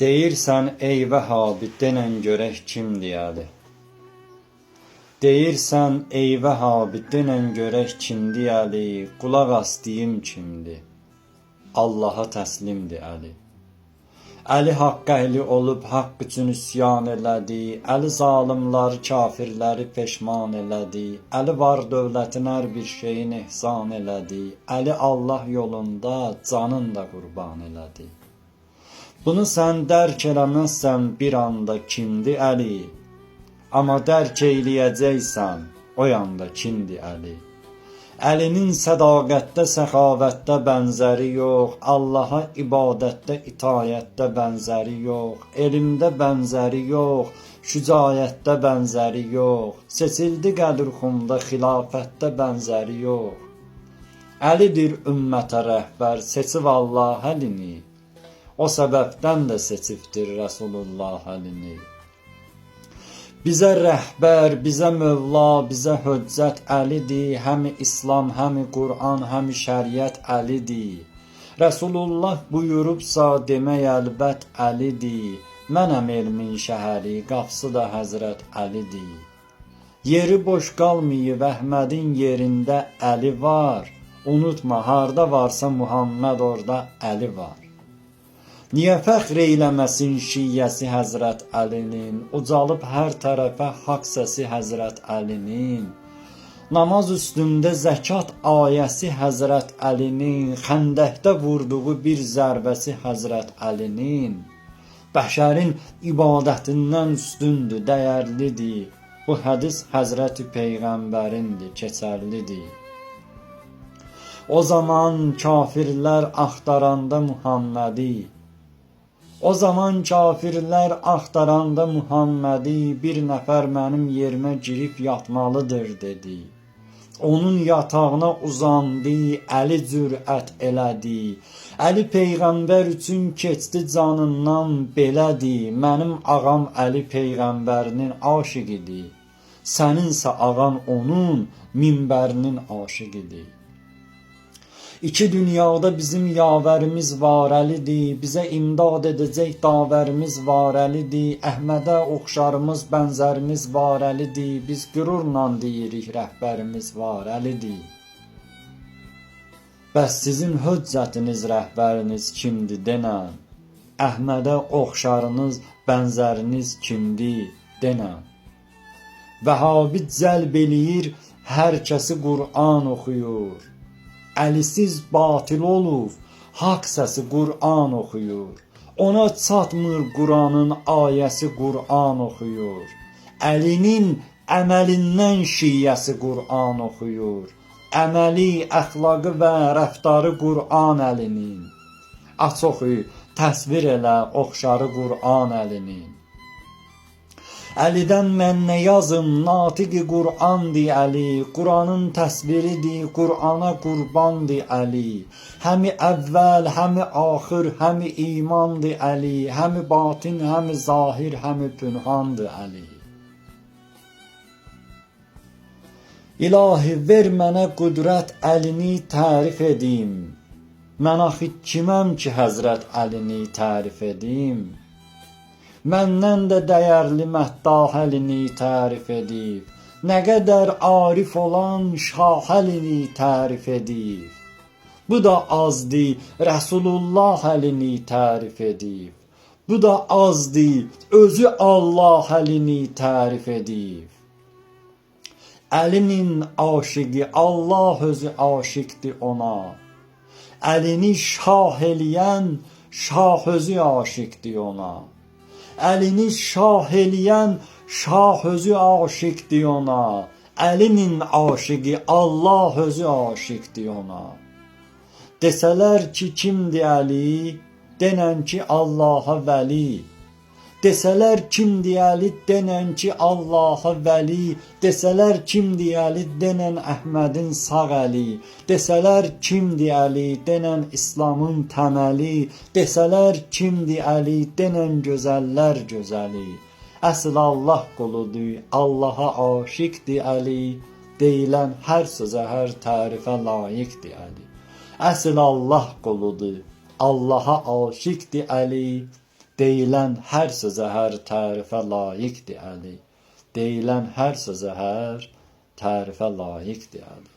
Deyirsən ey Vəhabi, denən görək kimdir Əli? Deyirsən ey Vəhabi, denən görək kimdir Əli? Qulaq as deyim kimdir? Allaha təslimdir Əli. Əli haqq əhli olub haqq üçün üsyan elədi. Əli zalimləri, kafirləri peşman elədi. Əli var dövlətin hər bir şeyin ehsan elədi. Əli Allah yolunda canın da qurban elədi. Bunu sən dərk eləməzsən bir anda kimdir Əli? Amma dərk eləyəcəksən o yanda kimdir Əli? Əlinin sədaqətdə, səxavətdə bənzəri yox, Allaha ibadətdə, itayətdə bənzəri yox, elmdə bənzəri yox, şücaətdə bənzəri yox, seçildi qədirxunda, xilafətdə bənzəri yox. Əlidir ümmətə rəhbər, seçib Allah əlini, o səbəbdən də seçibdir Rəsulullah əlini. Bizə rəhbər, bizə mövla, bizə höccət Əlidir. Həmi İslam, həmi Qur'an, həmi şəriət Əlidir. Rəsulullah buyurubsa demək əlbət Əlidir. Mənəm elmin şəhəri, qapısı da Həzrət Əlidir. Yeri boş qalmayıb Əhmədin yerində Əli var. Unutma, harda varsa Muhammed orada Əli var. Niyə fəxr eyləməsin şiyyəsi Həzrət Əlinin, ucalıb hər tərəfə haqq səsi Həzrət Əlinin, namaz üstündə zəkat ayəsi Həzrət Əlinin, xəndəkdə vurduğu bir zərbəsi Həzrət Əlinin, bəşərin ibadətindən üstündür, dəyərlidir. Bu hədis Həzrəti Peyğəmbərindir, keçərlidir. O zaman kafirlər axtaranda Muhammədi, o zaman kafirlər axtaranda Muhammədi, bir nəfər mənim yerimə girib yatmalıdır dedi. Onun yatağına uzandı, Əli cürət elədi. Əli Peyğəmbər üçün keçdi canından belədi. Mənim ağam Əli Peyğəmbərinin aşiqidir. Səninsə ağan onun minbərinin aşiqidir. İki dünyada bizim yavərimiz var Əlidir, bizə imdad edəcək davərimiz var Əlidir, Əhmədə oxşarımız, bənzərimiz var Əlidir, biz qürurla deyirik rəhbərimiz var Əlidir. Bəs sizin höccətiniz, rəhbəriniz kimdir denən? Əhmədə oxşarınız, bənzəriniz kimdir denən? Vəhabi cəlb eləyir, hər kəsi Qur'an oxuyur. Əlisiz batil olub, haqq səsi Qur'an oxuyur. Ona çatmır Qur'anın ayəsi Qur'an oxuyur. Əlinin əməlindən şiyyəsi Qur'an oxuyur. Əməli, əxlaqı və rəftarı Qur'an əlinin. Aç oxuy, təsvir elə oxşarı Qur'an əlinin. Əlidən mən nə yazım, natiqi Qur'andir Əli, Qur'anın təsviridir, Qur'ana qurbandır Əli. Həmi əvvəl, həmi axır, həmi imandır Əli, həmi batin, həmi zahir, həmi pünhandır Əli. İlahi, ver mənə qüdrət Əlini tərif edim. Mən axı kiməm ki, Həzrət Əlini tərif edim? Məndən də dəyərli Məhddah Əlini tərif edib. Nə qədər arif olan Şah Əlini tərif edib. Bu da azdır, Rəsulullah Əlini tərif edib. Bu da azdır, özü Allah Əlini tərif edib. Əlinin aşiqi, Allah özü aşiqdir ona. Əlini şah eləyən, şah özü aşiqdir ona. Əlini şah eləyən, şah özü aşiqdir ona. Əlinin aşiqi, Allah özü aşiqdir ona. Desələr ki, kimdir Əli? Denən ki, Allaha vəli. Desələr kimdir Əli? Denən ki, Allaha vəli. Desələr kimdir Əli? Denən Əhmədin sağ əli. Desələr kimdir Əli? Denən İslamın təməli. Desələr kimdir Əli? Denən gözəllər gözəli. Əsl Allah quludur, Allaha aşiqdir Əli. Deyilən hər sözə, hər tərifə layiqdir Əli. Əsl Allah quludur, Allaha aşiqdir Əli. Deyilən hər sözə hər tərifə layiqdir Əli. Deyilən hər sözə hər tərifə layiqdir Əli.